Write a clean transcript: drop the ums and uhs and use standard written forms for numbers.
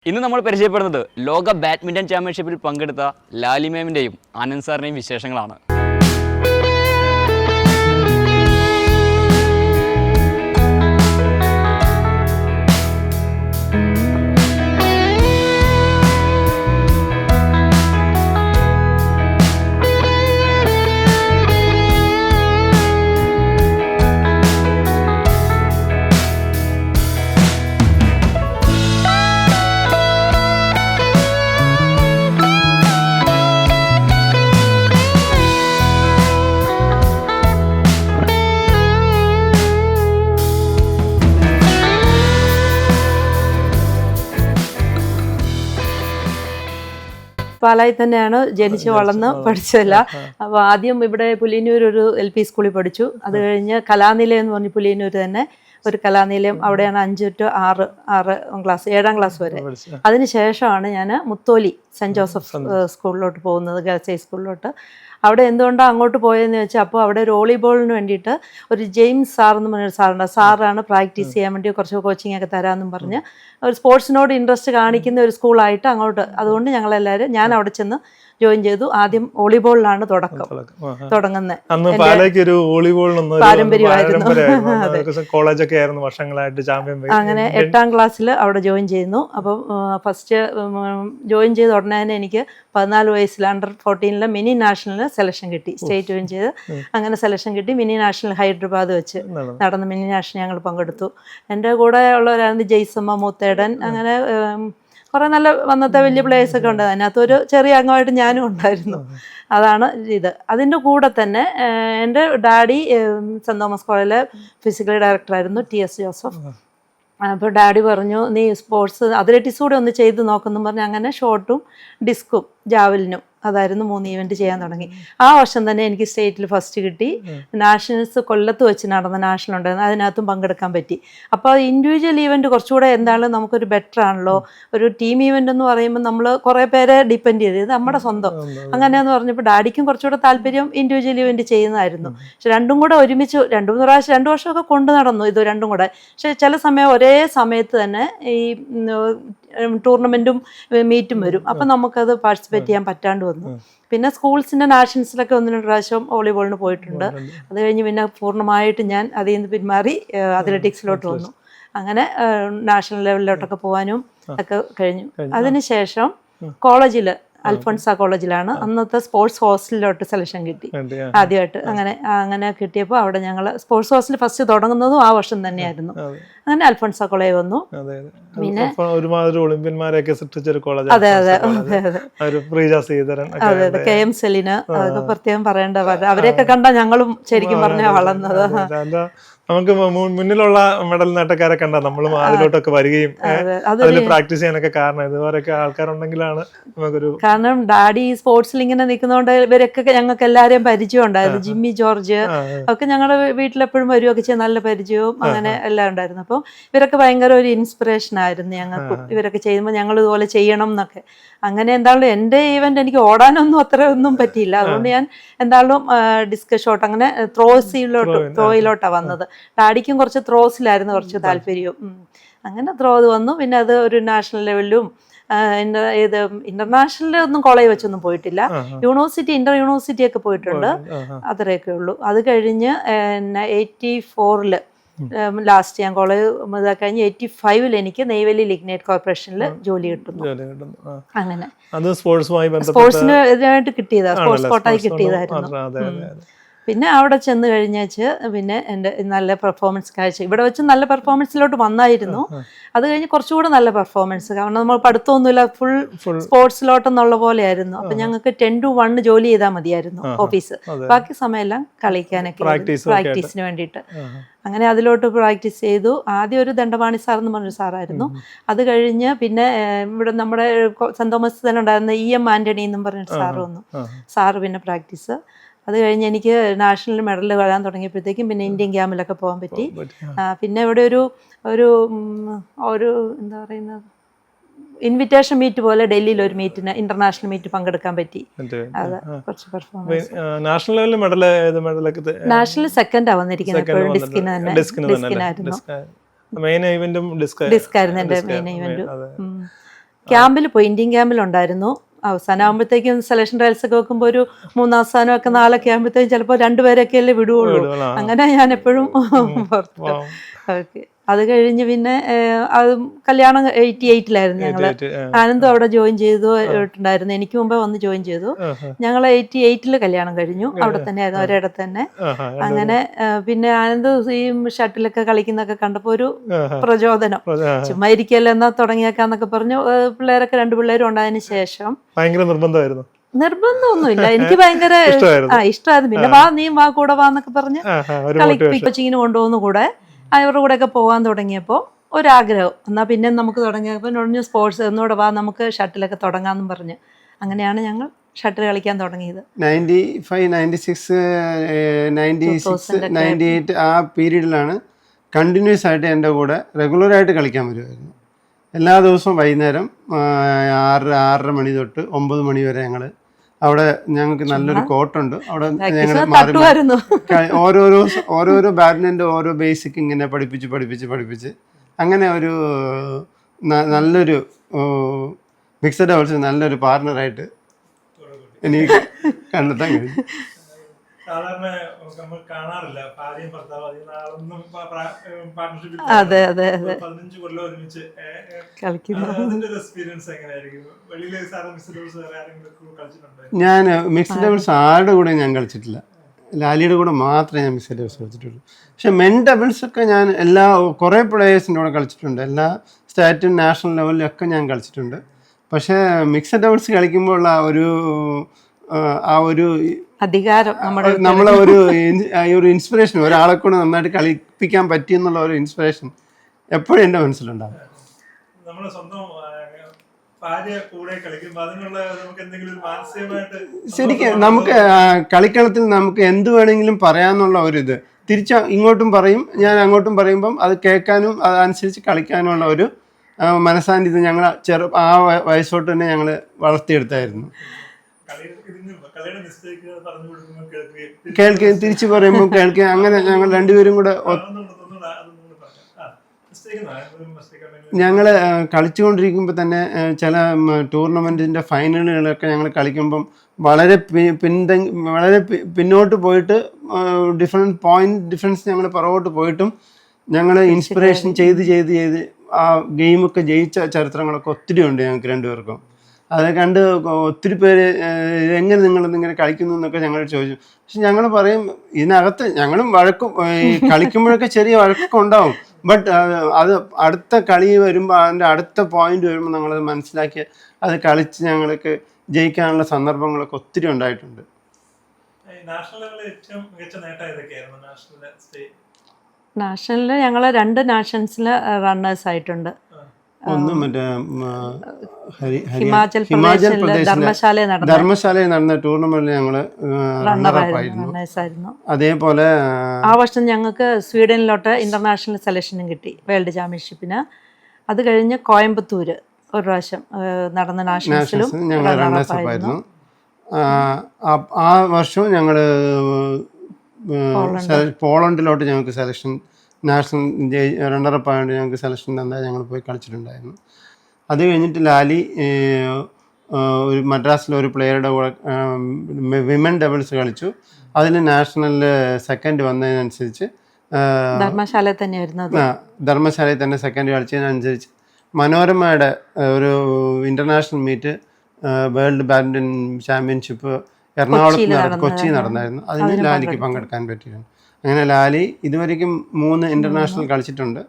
ഇന്ന് നമ്മൾ പരിചയപ്പെടുന്നത് ലോക ബാഡ്മിൻ്റൺ ചാമ്പ്യൻഷിപ്പിൽ പങ്കെടുത്ത ലാലിമേമിൻ്റെയും ആനന്ദ് സാറിൻ്റെയും വിശേഷങ്ങളാണ്. പാലായിൽ തന്നെയാണ് ജനിച്ച് വളർന്ന് പഠിച്ചതല്ല. അപ്പോൾ ആദ്യം ഇവിടെ പുലിയന്നൂർ ഒരു LP സ്കൂളിൽ പഠിച്ചു. അത് കഴിഞ്ഞ് കലാനിലയം എന്ന് പറഞ്ഞ് പുലിയന്നൂർ തന്നെ ഒരു കലാനിലയം, അവിടെയാണ് 5 to 6 ക്ലാസ് 7ാം ക്ലാസ് വരെ. അതിനുശേഷമാണ് ഞാൻ മുത്തോലി സെൻറ്റ് ജോസഫ് സ്കൂളിലോട്ട് പോകുന്നത്, ഗേൾസ് ഹൈസ്കൂളിലോട്ട്. അവിടെ എന്തുകൊണ്ടാണ് അങ്ങോട്ട് പോയതെന്ന് വെച്ചാൽ, അപ്പോൾ അവിടെ ഒരു വോളിബോളിന് വേണ്ടിയിട്ട് ഒരു ജെയിംസ് സാർ എന്ന് പറഞ്ഞൊരു സാറുണ്ട്. സാറാണ് പ്രാക്ടീസ് ചെയ്യാൻ വേണ്ടി കുറച്ച് കോച്ചിങ് ഒക്കെ തരാമെന്നും പറഞ്ഞ് ഒരു സ്പോർട്സിനോട് ഇൻട്രസ്റ്റ് കാണിക്കുന്ന ഒരു സ്കൂളായിട്ട് അങ്ങോട്ട്. അതുകൊണ്ട് ഞങ്ങളെല്ലാവരും ഞാൻ അവിടെ ചെന്ന് ജോയിൻ ചെയ്തു. ആദ്യം വോളിബോളിലാണ് തുടങ്ങുന്നത്. അങ്ങനെ 8ാം ക്ലാസ്സിൽ അവിടെ ജോയിൻ ചെയ്യുന്നു. അപ്പം ഫസ്റ്റ് ജോയിൻ ചെയ്ത ഉടനെ തന്നെ എനിക്ക് 14 വയസ്സിൽ under-14 മിനി നാഷണൽ സെലക്ഷൻ കിട്ടി. സ്റ്റേറ്റ് ജോയിൻ ചെയ്ത് അങ്ങനെ സെലക്ഷൻ കിട്ടി. മിനി നാഷണൽ ഹൈദരാബാദ് വെച്ച് നടന്ന മിനി നാഷണൽ ഞങ്ങൾ പങ്കെടുത്തു. എൻ്റെ കൂടെ ഉള്ളവരായിരുന്നു ജയ്സമ്മ, മൂത്തേടൻ, അങ്ങനെ കുറേ നല്ല വന്നത്തെ വലിയ പ്ലേയേഴ്സൊക്കെ ഉണ്ട്. അതിനകത്തൊരു ചെറിയ അംഗമായിട്ട് ഞാനും ഉണ്ടായിരുന്നു. അതാണ് ഇത്. അതിൻ്റെ കൂടെ തന്നെ എൻ്റെ ഡാഡി സെൻറ് തോമസ് കോളേജിലെ ഫിസിക്കൽ ഡയറക്ടറായിരുന്നു, TS ജോസഫ്. അപ്പോൾ ഡാഡി പറഞ്ഞു, നീ സ്പോർട്സ് അത്ലറ്റിക്സ് കൂടെ ഒന്ന് ചെയ്ത് നോക്കുന്നു പറഞ്ഞ് അങ്ങനെ ഷോട്ടും ഡിസ്കും ജാവലിനും അതായിരുന്നു 3 ഇവൻറ്റ് ചെയ്യാൻ തുടങ്ങി. ആ വർഷം തന്നെ എനിക്ക് സ്റ്റേറ്റിൽ ഫസ്റ്റ് കിട്ടി. നാഷണൽസ് കൊല്ലത്ത് വെച്ച് നടന്ന നാഷണൽ ഉണ്ടായിരുന്നു, അതിനകത്തും പങ്കെടുക്കാൻ പറ്റി. അപ്പോൾ ഇൻഡിവിജ്വൽ ഈവൻറ്റ് കുറച്ചുകൂടെ എന്താണ് നമുക്കൊരു ബെറ്റർ ആണല്ലോ. ഒരു ടീം ഈവൻ്റ് എന്ന് പറയുമ്പോൾ നമ്മൾ കുറേ പേരെ ഡിപ്പെൻഡ് ചെയ്ത്, ഇത് നമ്മുടെ സ്വന്തം അങ്ങനെയെന്ന് പറഞ്ഞപ്പോൾ ഡാഡിക്കും കുറച്ചുകൂടെ താല്പര്യം ഇൻഡിവിജ്വൽ ഈവൻറ്റ് ചെയ്യുന്നതായിരുന്നു. പക്ഷെ രണ്ടും കൂടെ ഒരുമിച്ച് 2-3 പ്രാവശ്യം 2 വർഷമൊക്കെ കൊണ്ടു നടന്നു ഇത് രണ്ടും കൂടെ. പക്ഷേ ചില സമയം ഒരേ സമയത്ത് തന്നെ ഈ ടൂർണമെൻറ്റും മീറ്റും വരും. അപ്പം നമുക്കത് പാർട്ടിസിപ്പേറ്റ് ചെയ്യാൻ പറ്റാണ്ട് വന്നു. പിന്നെ സ്കൂൾസിൻ്റെ നാഷണൽസിലൊക്കെ 1-2 പ്രാവശ്യം വോളിബോളിന് പോയിട്ടുണ്ട്. അത് കഴിഞ്ഞ് പിന്നെ പൂർണ്ണമായിട്ട് ഞാൻ അതിൽ നിന്ന് പിന്മാറി അത്ലറ്റിക്സിലോട്ട് വന്നു. അങ്ങനെ നാഷണൽ ലെവലിലോട്ടൊക്കെ പോകാനും ഒക്കെ കഴിഞ്ഞു. അതിനുശേഷം കോളേജിൽ അൽഫോൺസ കോളേജിലാണ് അന്നത്തെ സ്പോർട്സ് ഹോസ്റ്റലിലോട്ട് സെലക്ഷൻ കിട്ടി ആദ്യമായിട്ട്. അങ്ങനെ കിട്ടിയപ്പോൾ അവിടെ ഞങ്ങൾ സ്പോർട്സ് ഹോസ്റ്റൽ ഫസ്റ്റ് തുടങ്ങുന്നതും ആ വർഷം തന്നെയായിരുന്നു. അങ്ങനെ അൽഫോൺസ കോളേജ് വന്നു. പിന്നെ ഒളിമ്പ്യന്മാരെയൊക്കെ സൃഷ്ടിച്ചൊരു കോളേജ്. അതെ KM സെലിന് അതൊക്കെ പ്രത്യേകം പറയേണ്ട. അവരെയൊക്കെ കണ്ടാ ഞങ്ങളും ശരിക്കും പറഞ്ഞാൽ വളർന്നത്. നമുക്ക് മുന്നിലുള്ള മെഡൽ നേട്ടക്കാരെ കണ്ടാ നമ്മളും അതിലോട്ടൊക്കെ വരികയും അതിൽ പ്രാക്ടീസ് ചെയ്യാനൊക്കെ കാരണം ഇതുവരെയൊക്കെ ആൾക്കാരുണ്ടെങ്കിലാണ് നമുക്കൊരു. കാരണം ഡാഡി സ്പോർട്സിൽ ഇങ്ങനെ നിൽക്കുന്നതുകൊണ്ട് ഇവരൊക്കെ ഞങ്ങൾക്ക് എല്ലാവരെയും പരിചയം ഉണ്ടായിരുന്നു. ജിമ്മി ജോർജ് ഒക്കെ ഞങ്ങളുടെ വീട്ടിലെപ്പോഴും വരുമൊക്കെ ചെയ്യാൻ നല്ല പരിചയവും അങ്ങനെ എല്ലാം ഉണ്ടായിരുന്നു. അപ്പം ഇവരൊക്കെ ഭയങ്കര ഒരു ഇൻസ്പിറേഷൻ ആയിരുന്നു ഞങ്ങൾക്കും. ഇവരൊക്കെ ചെയ്യുമ്പോൾ ഞങ്ങൾ ഇതുപോലെ ചെയ്യണം എന്നൊക്കെ. അങ്ങനെ എന്തായാലും എൻ്റെ ഈവൻ്റ് എനിക്ക് ഓടാനൊന്നും അത്ര ഒന്നും പറ്റിയില്ല. അതുകൊണ്ട് ഞാൻ എന്തായാലും ഡിസ്കസ് ഷോട്ട് അങ്ങനെ ത്രോയിലോട്ടാണ് വന്നത്. ഡാഡിക്കും കുറച്ച് ത്രോസിലായിരുന്നു കുറച്ച് താല്പര്യവും. അങ്ങനെ ത്രോ വന്നു. പിന്നെ അത് ഒരു നാഷണൽ ലെവലിലും ഇന്റർനാഷണൽ ഒന്നും കോളേജ് വെച്ചൊന്നും പോയിട്ടില്ല. യൂണിവേഴ്സിറ്റി ഇന്റർ യൂണിവേഴ്സിറ്റി ഒക്കെ പോയിട്ടുണ്ട്, അത്രയൊക്കെ ഉള്ളൂ. അത് കഴിഞ്ഞ് 84 ലാസ്റ്റ് ഞാൻ കോളേജ് കഴിഞ്ഞ് 85 എനിക്ക് നെയ്വേലി ലിഗ്നൈറ്റ് കോർപ്പറേഷനിൽ ജോലി കിട്ടുന്നു. അങ്ങനെ സ്പോർട്സിന് ഇതിനായിട്ട് കിട്ടിയതാ, സ്പോർട്സ് കോട്ടായി കിട്ടിയതായിരുന്നു. പിന്നെ അവിടെ ചെന്ന് കഴിഞ്ഞേച്ച് പിന്നെ എൻ്റെ നല്ല പെർഫോമൻസ് കാഴ്ച ഇവിടെ വെച്ച് നല്ല പെർഫോമൻസിലോട്ട് വന്നായിരുന്നു. അത് കഴിഞ്ഞ് കുറച്ചുകൂടെ നല്ല പെർഫോമൻസ്, കാരണം നമ്മൾ പഠിത്തമൊന്നുമില്ല, ഫുൾ സ്പോർട്സിലോട്ടെന്നുള്ള പോലെ ആയിരുന്നു. അപ്പം ഞങ്ങൾക്ക് 10 to 1 ജോലി ചെയ്താൽ മതിയായിരുന്നു ഓഫീസ്, ബാക്കി സമയമെല്ലാം കളിക്കാനൊക്കെ പ്രാക്ടീസിന് വേണ്ടിയിട്ട്. അങ്ങനെ അതിലോട്ട് പ്രാക്ടീസ് ചെയ്തു. ആദ്യം ഒരു ദണ്ഡപാണി സാർ എന്ന് പറഞ്ഞൊരു സാറായിരുന്നു. അത് കഴിഞ്ഞ് പിന്നെ ഇവിടെ നമ്മുടെ സെൻറ് തോമസ് തന്നെ ഉണ്ടായിരുന്ന EM ആൻ്റണി എന്നും പറഞ്ഞൊരു സാറ് വന്നു. സാറ് പിന്നെ പ്രാക്ടീസ്. അത് കഴിഞ്ഞ് എനിക്ക് നാഷണൽ മെഡൽ വരാൻ തുടങ്ങിയപ്പോഴത്തേക്കും പിന്നെ ഇന്ത്യൻ ക്യാമ്പിലൊക്കെ പോകാൻ പറ്റി. പിന്നെ ഇവിടെ ഒരു എന്താ പറയുന്നത് ഇൻവിറ്റേഷൻ മീറ്റ് പോലെ ഡൽഹിയിൽ ഒരു മീറ്റിന് ഇന്റർനാഷണൽ മീറ്റ് പങ്കെടുക്കാൻ പറ്റി. അത് കുറച്ച് പെർഫോമൻസ്. നാഷണൽ ലെവലിൽ നാഷണൽ സെക്കൻഡാ വന്നിരിക്കുന്നത്. ഡിസ്കിനായിരുന്നു മെയിൻ ഇവന്റും ഡിസ്ക് ആയിരുന്നു എൻ്റെ മെയിൻ ഇവന്റ്. ക്യാമ്പിൽ പോയി, ഇന്ത്യൻ ക്യാമ്പിലുണ്ടായിരുന്നു. അവസാനമാകുമ്പോഴത്തേക്കും സെലക്ഷൻ ട്രയൽസ് ഒക്കെ വെക്കുമ്പോൾ ഒരു 3ാം സ്ഥാനമൊക്കെ 4 ആകുമ്പോഴത്തേക്കും ചിലപ്പോൾ 2 പേരൊക്കെ അല്ലേ വിടുകയുള്ളൂ. അങ്ങനെ ഞാൻ എപ്പോഴും പുറത്ത്. ഓക്കെ. അത് കഴിഞ്ഞ് പിന്നെ അത് കല്യാണം 88-ലായിരുന്നു ഞങ്ങൾ. ആനന്ദും അവിടെ ജോയിൻ ചെയ്തിട്ടുണ്ടായിരുന്നു, എനിക്ക് മുമ്പേ വന്ന് ജോയിൻ ചെയ്തു. ഞങ്ങൾ 88-ൽ കല്യാണം കഴിഞ്ഞു, അവിടെ തന്നെ ആയിരുന്നു, ഒരിടത്ത് തന്നെ. അങ്ങനെ പിന്നെ ആനന്ദ് ഈ ഷട്ടിലൊക്കെ കളിക്കുന്നൊക്കെ കണ്ടപ്പോൾ ഒരു പ്രചോദനം, ചുമ്മാ ഇരിക്കല്ലോ എന്നാ തുടങ്ങിയേക്കാന്നൊക്കെ പറഞ്ഞു. പിള്ളേരൊക്കെ 2 പിള്ളേരും ഉണ്ടായതിന് ശേഷം ഭയങ്കര നിർബന്ധമായിരുന്നു. നിർബന്ധമൊന്നുമില്ല, എനിക്ക് ഭയങ്കര ഇഷ്ടമായിരുന്നു. പിന്നെ നീ കൂടെ വാന്നൊക്കെ പറഞ്ഞ് കോച്ചിങ്ങിന് കൊണ്ടുപോകുന്നു കൂടെ. അവരുടെ കൂടെയൊക്കെ പോകാൻ തുടങ്ങിയപ്പോൾ ഒരാഗ്രഹം, എന്നാൽ പിന്നെ നമുക്ക് തുടങ്ങിയപ്പോൾ പറഞ്ഞു സ്പോർട്സ് ഒന്നുകൂടെ വാ, നമുക്ക് ഷട്ടിലൊക്കെ തുടങ്ങാമെന്നും പറഞ്ഞ് അങ്ങനെയാണ് ഞങ്ങൾ ഷട്ടിൽ കളിക്കാൻ തുടങ്ങിയത്. 95, 96, 96, 98 ആ പീരീഡിലാണ് കണ്ടിന്യൂസ് ആയിട്ട് എൻ്റെ കൂടെ റെഗുലറായിട്ട് കളിക്കാൻ വരുമായിരുന്നു. എല്ലാ ദിവസവും വൈകുന്നേരം 6-6:30 മണി തൊട്ട് 9 മണി വരെ ഞങ്ങൾ അവിടെ, ഞങ്ങൾക്ക് നല്ലൊരു കോട്ടുണ്ട് അവിടെ, ഞങ്ങൾ ഓരോരോ ബാഡ്മിൻ്റൻ്റെ ഓരോ ബേസിക് ഇങ്ങനെ പഠിപ്പിച്ച് അങ്ങനെ ഒരു നല്ലൊരു മിക്സഡ് ഡബിൾസ് നല്ലൊരു പാർട്ണറായിട്ട് എനിക്ക് കണ്ടെത്താൻ കഴിഞ്ഞു. സാധാരണ നമ്മൾ കാണാറില്ല ഭാര്യയും ഭർത്താവ് പാർട്ണർഷിപ്പിൽ 15 കൊല്ലം ഒരുമിച്ച് അതിന്റെ ഒരു എക്സ്പീരിയൻസ് എങ്ങനെയായിരിക്കും? വെളിയിലെ ഞാൻ മിക്സ്ഡ് ഡബിൾസ് ആരുടെ കൂടെ ഞാൻ കളിച്ചിട്ടില്ല, ലാലിയുടെ കൂടെ മാത്രമേ ഞാൻ മിക്സ്ഡ് ഡബിൾസ് കളിച്ചിട്ടുള്ളൂ. പക്ഷെ മെൻ ഡബിൾസ് ഒക്കെ ഞാൻ കുറേ പ്ലേയേഴ്സിൻ്റെ കൂടെ കളിച്ചിട്ടുണ്ട്, എല്ലാ സ്റ്റേറ്റും നാഷണൽ ലെവലിലും ഒക്കെ ഞാൻ കളിച്ചിട്ടുണ്ട്. പക്ഷേ മിക്സഡ് ഡബിൾസ് കളിക്കുമ്പോൾ ഉള്ള ആ ഒരു അധികാരം, നമ്മളെ ഒരു ഇൻസ്പിറേഷൻ, ഒരാളെ കൊണ്ട് നന്നായിട്ട് കളിപ്പിക്കാൻ പറ്റിയെന്നുള്ള ഒരു ഇൻസ്പിറേഷൻ എപ്പോഴും എൻ്റെ മനസ്സിലുണ്ടാകും. ശരിക്കും നമുക്ക് കളിക്കളത്തിൽ നമുക്ക് എന്ത് വേണമെങ്കിലും പറയാനുള്ള ഒരിത്, ഇങ്ങോട്ടും പറയും, ഞാൻ അങ്ങോട്ടും പറയുമ്പം അത് കേൾക്കാനും അതനുസരിച്ച് കളിക്കാനുമുള്ള ഒരു മനസ്സാന്നിധ്യം ഞങ്ങൾ ആ വയസ്സോട്ട് തന്നെ ഞങ്ങൾ വളർത്തിയെടുത്തായിരുന്നു. കേൾക്കുകയും തിരിച്ചു പറയുമ്പോൾ കേൾക്കുകയും, അങ്ങനെ ഞങ്ങൾ രണ്ടുപേരും കൂടെ ഞങ്ങൾ കളിച്ചുകൊണ്ടിരിക്കുമ്പോൾ തന്നെ ചില ടൂർണമെൻറ്റിൻ്റെ ഫൈനലുകളൊക്കെ ഞങ്ങൾ കളിക്കുമ്പം വളരെ പിന്നോട്ട് പോയിട്ട് ഡിഫറൻസ് ഞങ്ങൾ പുറകോട്ട് പോയിട്ടും ഞങ്ങൾ ഇൻസ്പിറേഷൻ ചെയ്ത് ആ ഗെയിമൊക്കെ ജയിച്ച ചരിത്രങ്ങളൊക്കെ ഒത്തിരി ഉണ്ട് ഞങ്ങൾക്ക് രണ്ടുപേർക്കും. അത് കണ്ട് ഒത്തിരി പേര് എങ്ങനെ നിങ്ങളിങ്ങനെ കളിക്കുന്നു എന്നൊക്കെ ഞങ്ങൾ ചോദിച്ചു. പക്ഷെ ഞങ്ങൾ പറയും, ഇതിനകത്ത് ഞങ്ങളും വഴക്കും കളിക്കുമ്പോഴൊക്കെ ചെറിയ വഴക്കൊക്കെ ഉണ്ടാവും. ബട്ട് അത് അടുത്ത കളി വരുമ്പോൾ, അതിൻ്റെ അടുത്ത പോയിന്റ് വരുമ്പോൾ ഞങ്ങളത് മനസ്സിലാക്കി അത് കളിച്ച് ഞങ്ങൾക്ക് ജയിക്കാനുള്ള സന്ദർഭങ്ങളൊക്കെ ഒത്തിരി ഉണ്ടായിട്ടുണ്ട്. നാഷണലിൽ ഞങ്ങൾ 2 നാഷണൽസിൽ റണ്ണേഴ്സ് ആയിട്ടുണ്ട്. ഒന്ന് മറ്റേ ഹിമാചൽ പ്രദേശിലെ ധർമ്മശാലയിൽ നടന്ന ടൂർണമെന്റിൽ ഞങ്ങള് റണ്ണേഴ്സായിരുന്നു. അതേപോലെ ആ വർഷം ഞങ്ങൾക്ക് സ്വീഡനിലോട്ട് ഇന്റർനാഷണൽ സെലക്ഷനും കിട്ടി, വേൾഡ് ചാമ്പ്യൻഷിപ്പിന്. അത് കഴിഞ്ഞ് കോയമ്പത്തൂര് ഒരു പ്രാവശ്യം നടന്ന നാഷണൽസിലും ഞങ്ങൾ റണ്ണേഴ്സായിരുന്നു. ആ വർഷവും ഞങ്ങള് പോളണ്ടിലോട്ട് ഞങ്ങൾക്ക് സെലക്ഷൻ, നാഷണൽ റണ്ണറപ്പ് ആയതുകൊണ്ട് ഞങ്ങൾക്ക് സെലക്ഷൻ തന്നാൽ ഞങ്ങൾ പോയി കളിച്ചിട്ടുണ്ടായിരുന്നു. അത് കഴിഞ്ഞിട്ട് ലാലി ഒരു മദ്രാസിലെ ഒരു പ്ലെയറുടെ കൂടെ വിമൻ ഡബിൾസ് കളിച്ചു. അതിൽ നാഷണലിൽ സെക്കൻഡ് വന്നതിനനുസരിച്ച് ധർമ്മശാലയിൽ തന്നെ സെക്കൻഡ് കളിച്ചതിനനുസരിച്ച് മനോരമയുടെ ഒരു international meet world badminton championship എറണാകുളത്ത് കൊച്ചി നടന്നായിരുന്നു. അതിന് ലാലിക്ക് പങ്കെടുക്കാൻ പറ്റിയിരുന്നു. അങ്ങനെ ലാലി ഇതുവരെയ്ക്കും 3 ഇൻ്റർനാഷണൽ കളിച്ചിട്ടുണ്ട്.